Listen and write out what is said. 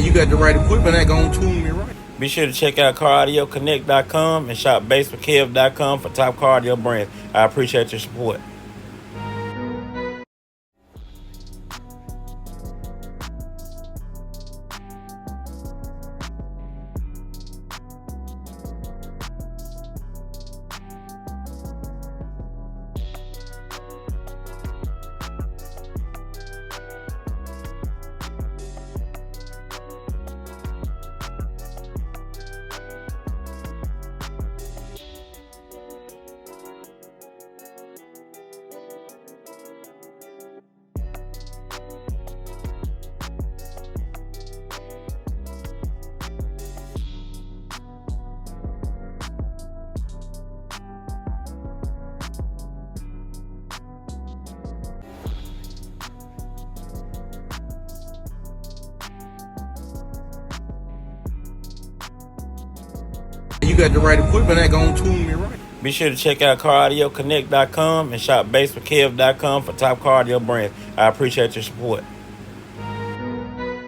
You got the right equipment that gonna tune me right. Be sure to check out CarAudioConnect.com and shop BASSWITHKEV.com for top car audio brands. I appreciate your support. You got the right equipment that gonna tune me right. Be sure to check out CarAudioConnect.com and shop BASSWITHKEV.com for top car audio brands. I appreciate your support.